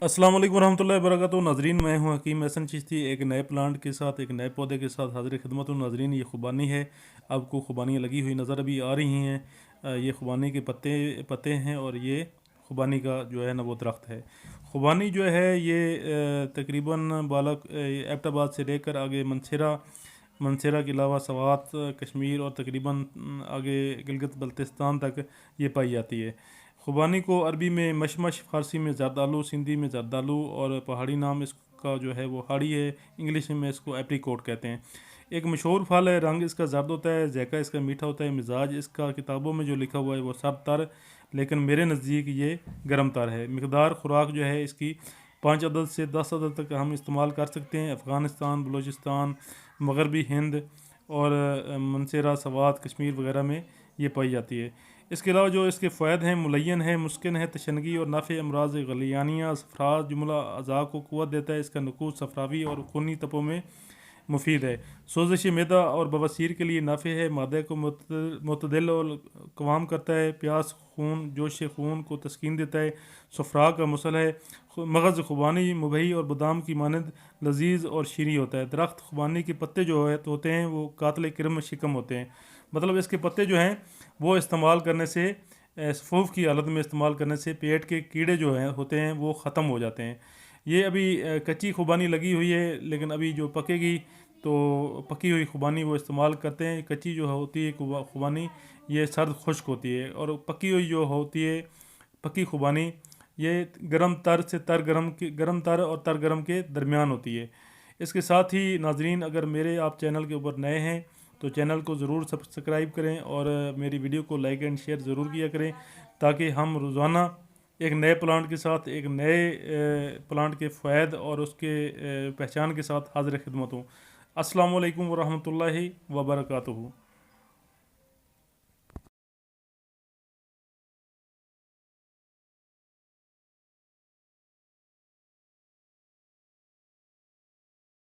अस्सलाम वालेकुम रहमतुल्लाहि वबरकातुहू। नाजरीन, मैं हूं हकीम एहसन चिश्ती। एक नए प्लांट के साथ, एक नए पौधे के साथ हाजिर खिदमत हूँ। नाजरीन, ये खुबानी है। आपको खुबानियाँ लगी हुई नज़र अभी आ रही हैं। ये खुबानी के पत्ते पत्ते हैं और ये खुबानी का जो है ना वो दरख्त है। खुबानी जो है ये तकरीबन बालक एबटाबाद से लेकर आगे मनसेरा के अलावा सवात, कश्मीर और तकरीबन आगे गिलगित बल्तिस्तान तक ये पाई जाती है। खुबानी को अरबी में मशमश, फ़ारसी में जरदालू, सिंधी में जरदालू और पहाड़ी नाम इसका जो है वो हाड़ी है। इंग्लिश में इसको एप्रीकोट कहते हैं। एक मशहूर फल है। रंग इसका जर्द होता है, ज़ायका इसका मीठा होता है। मिजाज इसका किताबों में जो लिखा हुआ है वो सर्द तर, लेकिन मेरे नज़दीक ये गर्म तर है। मकदार खुराक जो है इसकी 5 अदद से 10 अदद तक हम इस्तेमाल कर सकते हैं। अफ़गानिस्तान, बलूचिस्तान, मगरबी हिंद और मनसेरा, सवात, कश्मीर वगैरह में ये पाई जाती है। इसके अलावा जो इसके फ़ायद हैं, मुलय्यन है, मुस्किन है, तशनगी और नाफ़े अमराज गलियानिया, सफ़रात, जुमला अज़ा को क़ुव्वत देता है। इसका नकूज़ सफ़रावी और खूनी तपों में मुफीद है। सोज़श मैदा और बवासीर के लिए नाफ़े है। मादे को मतदिल और क़वाम करता है। प्यास खून, जोश खून को तस्कीन देता है। सफ़रा का मुसल है। मगज़ खुबानी मुबही और बादाम की मानद लजीज और शीरी होता है। दरख्त खुबानी के पत्ते जो है तो होते हैं वो कातिल किरम शिकम होते हैं। मतलब इसके पत्ते जो हैं वो इस्तेमाल करने से, सफ़ूफ़ की हालत में इस्तेमाल करने से पेट के कीड़े जो हैं होते हैं वो ख़त्म हो जाते हैं। ये अभी कच्ची खुबानी लगी हुई है, लेकिन अभी जो पकेगी तो पकी हुई खुबानी वो इस्तेमाल करते हैं। कच्ची जो होती है खुबानी ये सर्द खुश्क होती है, और पकी हुई जो होती है पकी खुबानी ये गर्म तर से तर गर्म तर और तर गर्म के दरमियान होती है। इसके साथ ही नाजरीन, अगर मेरे आप चैनल के ऊपर नए हैं तो चैनल को ज़रूर सब्सक्राइब करें और मेरी वीडियो को लाइक एंड शेयर ज़रूर किया करें, ताकि हम रोज़ाना एक नए प्लांट के साथ, एक नए प्लांट के फ़ायद और उसके पहचान के साथ हाज़िर खिदमत हूँ। अस्सलाम वालेकुम वरहमतुल्लाहि वबरकातुहू।